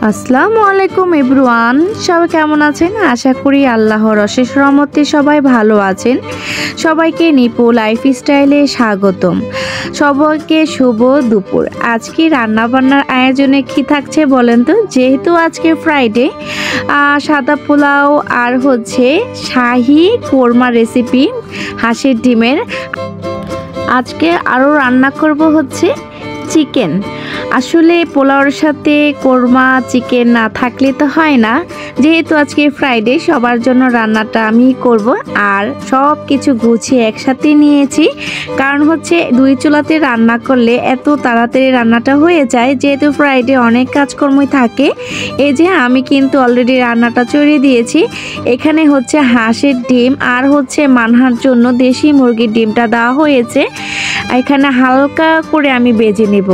আসসালামু আলাইকুম এভরিওয়ান, সবাই কেমন আছেন? আশা করি আল্লাহর অশেষ রহমতে সবাই ভালো আছেন। সবাইকে নিপু লাইফস্টাইলে স্বাগতম। সবাইকে শুভ দুপুর। আজকে রান্নাবান্নার আয়োজনে কি থাকছে বলেন তো? যেহেতু আজকে ফ্রাইডে, সাদা পোলাও আর হচ্ছে শাহি কোরমা রেসিপি হাঁসের ডিমের। আজকে আরও রান্না করব হচ্ছে চিকেন। আসলে পোলাওর সাথে কোরমা চিকেন না থাকলে তো হয় না। যেহেতু আজকে ফ্রাইডে, সবার জন্য রান্নাটা আমি করব আর সব কিছু গুছিয়ে একসাথে নিয়েছি। কারণ হচ্ছে দুই চুলাতে রান্না করলে এত তাড়াতাড়ি রান্নাটা হয়ে যায়। যেহেতু ফ্রাইডে অনেক কাজকর্মই থাকে। এই যে আমি কিন্তু অলরেডি রান্নাটা চড়িয়ে দিয়েছি। এখানে হচ্ছে হাঁসের ডিম আর হচ্ছে মানহার জন্য দেশি মুরগির ডিমটা দেওয়া হয়েছে। এখানে হালকা করে আমি ভেজে নেব।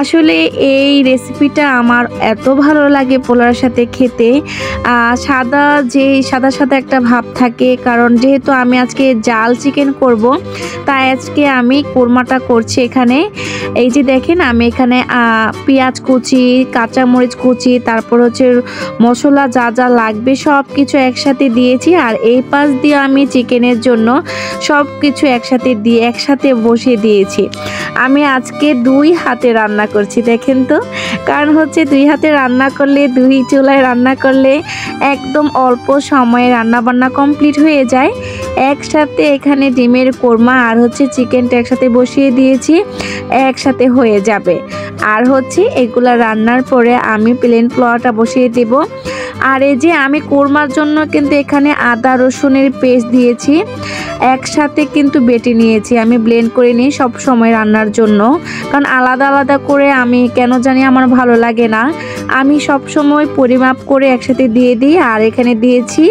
আসলে এই রেসিপিটা আমার এত ভালো লাগে পোলাওর সাথে খেতে। সাদা সাদা একটা ভাব থাকে, কারণ যেহেতু আমি আজকে জাল চিকেন করব, তাই আজকে আমি কোরমাটা করছি। এখানে এই যে দেখেন, আমি এখানে পেঁয়াজ কুচি, কাঁচামরিচ কুচি, তারপর হচ্ছে মশলা যা যা লাগবে সব কিছু একসাথে দিয়েছি। আর এই পাশ দিয়ে আমি চিকেনের জন্য সব কিছু একসাথে বসিয়ে দিয়েছি। আমি আজকে দুই হাতে রান্না করছি, দেখেন তো। কারণ হচ্ছে দুই হাতে রান্না করলে, দুই চুলায় রান্না করলে একদম অল্প সময়ে রান্না বান্না কমপ্লিট হয়ে যায়। একসাথে এখানে ডিমের কোরমা আর হচ্ছে চিকেনটা একসাথে বসিয়ে দিয়েছি, একসাথে হয়ে যাবে। আর হচ্ছে এগুলা রান্নার পরে আমি প্লেন পোলাওটা বসিয়ে দেব। আর এই যে আমি কোরমার জন্য কিন্তু এখানে আদা রসুনের পেস্ট দিয়েছি, একসাথে কিন্তু বেটে নিয়েছি। আমি ব্লেন্ড করে নিই সব সময় রান্নার জন্য, কারণ আলাদা আলাদা করে আমি কেন জানি আমার ভালো লাগে না। আমি সব সময় পরিমাপ করে একসাথে দিয়ে দিই। আর এখানে দিয়েছি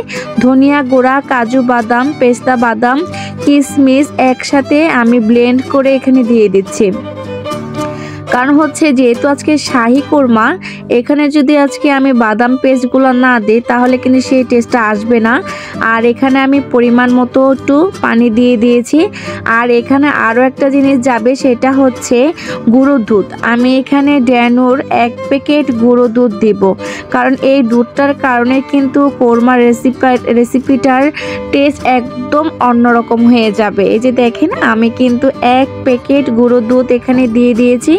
ধনিয়া গুঁড়া, কাজু বাদাম, পেস্তা বাদাম, কিশমিশ একসাথে আমি ব্লেন্ড করে এখানে দিয়ে দিচ্ছি। কারণ হচ্ছে যেহেতু আজকে শাহি কোরমা, এখানে যদি আজকে আমি বাদাম পেস্টগুলো না দিই তাহলে কিন্তু সেই টেস্টটা আসবে না। আর এখানে আমি পরিমাণ মতো একটু পানি দিয়ে দিয়েছি। আর এখানে আরও একটা জিনিস যাবে, সেটা হচ্ছে গুঁড়ো দুধ। আমি এখানে ড্যানোর 1 প্যাকেট গুঁড়ো দুধ দেব, কারণ এই দুধটার কারণে কিন্তু কোরমা রেসিপিটার টেস্ট একদম অন্যরকম হয়ে যাবে। এই যে দেখেন, আমি কিন্তু 1 প্যাকেট গুঁড়ো দুধ এখানে দিয়ে দিয়েছি।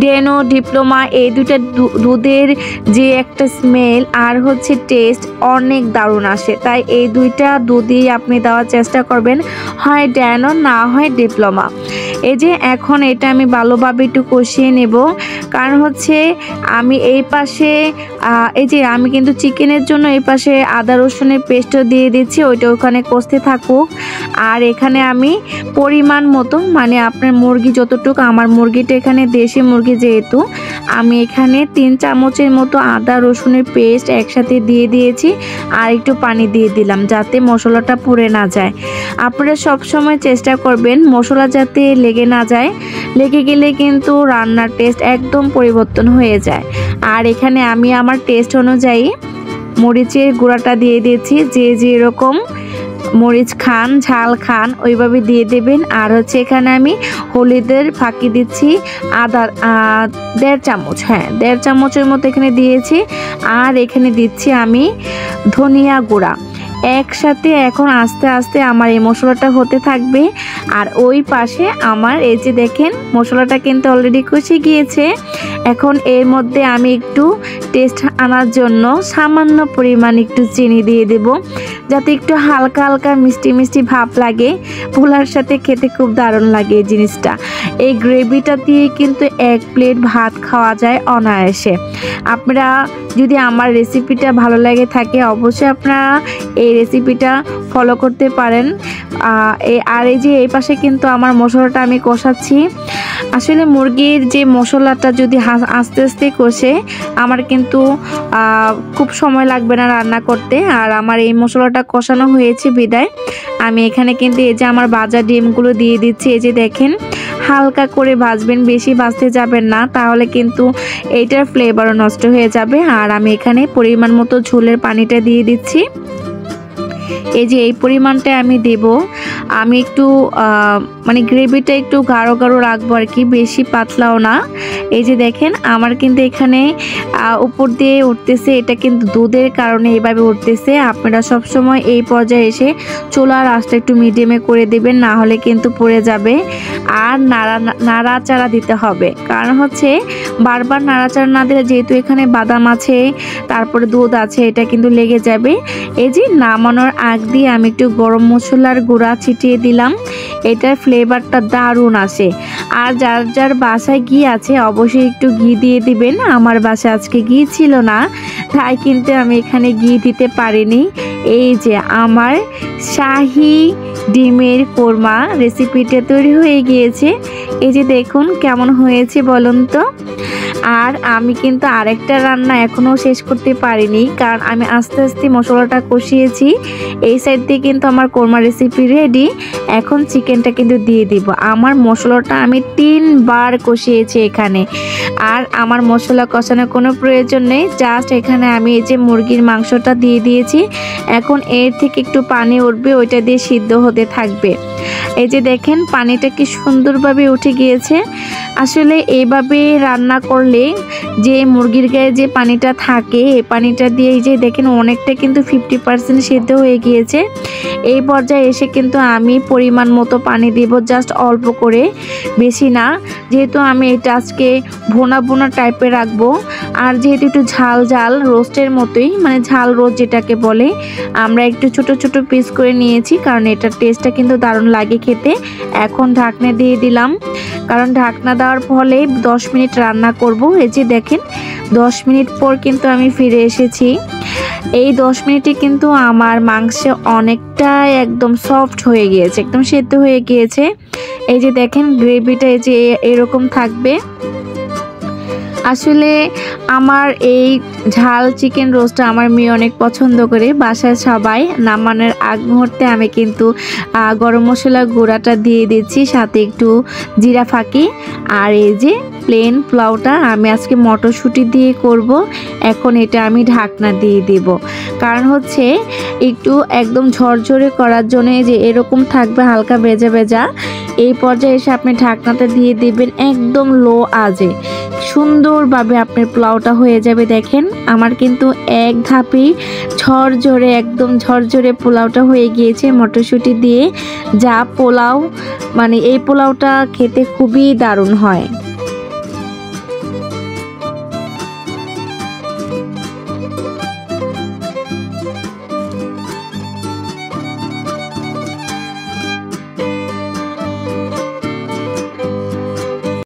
ডেনো, ডিপ্লোমা এই দুইটা দুধের যে একটা স্মেল আর হচ্ছে টেস্ট অনেক দারুণ আসে। তাই এই দুইটা দুধই আপনি দেওয়ার চেষ্টা করবেন, হয় ডেনো না হয় ডিপ্লোমা। এই যে এখন এটা আমি ভালোভাবে একটু কষিয়ে নেব। কারণ হচ্ছে আমি এই পাশে এই যে আমি কিন্তু চিকেনের জন্য এই পাশে আদা রসুনের পেস্টও দিয়ে দিচ্ছি, ওইটা ওখানে কষতে থাকুক। আর এখানে আমি পরিমাণ মতো, মানে আপনার মুরগি যতটুকু, আমার মুরগিটা এখানে দেশি মুরগি যেহেতু, আমি এখানে 3 চামচের মতো আদা রসুনের পেস্ট একসাথে দিয়ে দিয়েছি। আর একটু পানি দিয়ে দিলাম যাতে মশলাটা পুড়ে না যায়। আপনারা সব সময় চেষ্টা করবেন মশলা যাতে লেগে না যায়, লেগে গেলে কিন্তু রান্নার টেস্ট একদম পরিবর্তন হয়ে যায়। আর এখানে আমি আমার টেস্ট অনুযায়ী মরিচের গুঁড়াটা দিয়ে দিয়েছি। যে যেরকম মরিচ খান, ঝাল খান, ওইভাবে দিয়ে দেবেন। আর হচ্ছে এখানে আমি হলুদের ফাঁকি দিচ্ছি 1.5 চামচ, 1.5 চামচের মতো এখানে দিয়েছি। আর এখানে দিচ্ছি আমি ধনিয়া গুঁড়া একসাথে। এখন আস্তে আস্তে আমার এই মশলাটা হতে থাকবে। আর ওই পাশে আমার এই যে দেখেন, মশলাটা কিন্তু অলরেডি কষে গিয়েছে। এখন এর মধ্যে আমি একটু টেস্ট আনার জন্য সামান্য পরিমাণ একটু চিনি দিয়ে দেব, যাতে একটু হালকা হালকা মিষ্টি মিষ্টি ভাব লাগে। পোলার সাথে খেতে খুব দারুণ লাগে এই জিনিসটা। এই গ্রেভিটা দিয়ে কিন্তু 1 প্লেট ভাত খাওয়া যায় অনায়াসে। আপনারা যদি আমার রেসিপিটা ভালো লাগে থাকে, অবশ্যই আপনারা এই রেসিপিটা ফলো করতে পারেন। আর এই যে এই পাশে কিন্তু আমার মশলাটা আমি কষাচ্ছি। আসলে মুরগির যে মশলাটা যদি আস্তে আস্তে কষে, আমার কিন্তু খুব সময় লাগবে না রান্না করতে। আর আমার এই মশলাটা কষানো হয়েছে বিদায় আমি এখানে কিন্তু এই যে আমার ভাজা ডিমগুলো দিয়ে দিচ্ছি। এই যে দেখেন, হালকা করে ভাজবেন, বেশি ভাজতে যাবেন না, তাহলে কিন্তু এইটার ফ্লেভারও নষ্ট হয়ে যাবে। আর আমি এখানে পরিমাণ মতো ঝোলের পানিটা দিয়ে দিচ্ছি। এই যে এই পরিমাণটা আমি দেব। আমি একটু মানে গ্রেভিটা একটু গাঢ় গাঢ় রাখবো আর কি, বেশি পাতলাও না। এই যে দেখেন আমার কিন্তু এখানে উপর দিয়ে উঠতেছে, এটা কিন্তু দুধের কারণে এইভাবে উঠতেছে। আপনারা সবসময় এই পর্যায়ে এসে চুলার আঁচটা একটু মিডিয়ামে করে দেবেন, না হলে কিন্তু পড়ে যাবে। আর নাড়াচাড়া দিতে হবে, কারণ হচ্ছে বারবার নাড়াচাড়া না দিলে, যেহেতু এখানে বাদাম আছে তারপরে দুধ আছে, এটা কিন্তু লেগে যাবে। এই যে নামানোর আগ দিয়ে আমি একটু গরম মশলার গুঁড়া ছিটিয়ে দিলাম, এটার ফ্লেভারটা দারুণ আসে। আর যার যার বাসায় ঘি আছে অবশ্যই একটু ঘি দিয়ে দিবেন। আমার বাসায় আজকে ঘি ছিল না, তাই কিন্তু আমি এখানে ঘি দিতে পারিনি। এই যে আমার শাহি ডিমের কোরমা রেসিপিটা তৈরি হয়ে গিয়েছে। এই যে দেখুন কেমন হয়েছে বলুন তো। আর আমি কিন্তু আরেকটা রান্না এখনও শেষ করতে পারিনি, কারণ আমি আস্তে আস্তে মশলাটা কষিয়েছি। এই সাইড দিয়ে কিন্তু আমার কোরমা রেসিপি রেডি। এখন চিকেনটা কিন্তু দিয়ে দিব। আমার মশলাটা আমি 3 বার কষিয়েছি এখানে, আর আমার মশলা কষানোর কোনো প্রয়োজন নেই। জাস্ট এখানে আমি এই যে মুরগির মাংসটা দিয়ে দিয়েছি। এখন এর থেকে একটু পানি উঠবে, ওইটা দিয়ে সিদ্ধ হতে থাকবে। এই যে দেখেন পানিটা কি সুন্দরভাবে উঠে গিয়েছে। আসলে এইভাবে রান্না করলে যে মুরগির গায়ে যে পানিটা থাকে, এই পানিটা দিয়ে এই যে দেখেন অনেকটা কিন্তু 50% সিদ্ধ হয়ে গিয়েছে। এই পর্যায়ে এসে কিন্তু আমি পরিমাণ মতো পানি দিব, জাস্ট অল্প করে, বেশি না। যেহেতু আমি এটা আজকে ভোনা ভোনা টাইপের রাখবো, আর যেহেতু একটু ঝাল ঝাল রোস্টের মতোই, মানে ঝাল রোস্ট যেটাকে বলে, আমরা একটু ছোট ছোট পিস করে নিয়েছি, কারণ এটার টেস্টটা কিন্তু দারুণ লাগে খেতে। এখন ঢাকনা দিয়ে দিলাম, কারণ ঢাকনা দেওয়ার ফলে 10 মিনিট রান্না করব। এই যে দেখেন 10 মিনিট পর কিন্তু আমি ফিরে এসেছি। এই 10 মিনিটে কিন্তু আমার মাংস অনেকটা একদম সফট হয়ে গিয়েছে, একদম সেদ্ধ হয়ে গিয়েছে। এই যে দেখেন গ্রেভিটা এই যে এরকম থাকবে। আসলে আমার এই ঝাল চিকেন রোস্টটা আমার মেয়ে অনেক পছন্দ করে। বাসায় সবাই নামানোর আগ মুহূর্তে আমি কিন্তু গরম মশলা গুঁড়াটা দিয়ে দিচ্ছি, সাথে একটু জিরা ফাঁকি। আর এই যে প্লেন পোলাওটা আমি আজকে মটরশুঁটি দিয়ে করব। এখন এটা আমি ঢাকনা দিয়ে দেব, কারণ হচ্ছে একটু একদম ঝরঝরে করার জন্য। যে এরকম থাকবে হালকা ভেজা ভেজা। এই পর্যায়ে এসে আপনি ঢাকনাটা দিয়ে দিবেন একদম লো আঁচে, সুন্দরভাবে আপনার পোলাওটা হয়ে যাবে। দেখেন আমার কিন্তু এক ধাপেই ঝরঝরে, একদম ঝরঝরে পোলাওটা হয়ে গিয়েছে মটরশুঁটি দিয়ে। যা পোলাও, মানে এই পোলাওটা খেতে খুবই দারুণ হয়।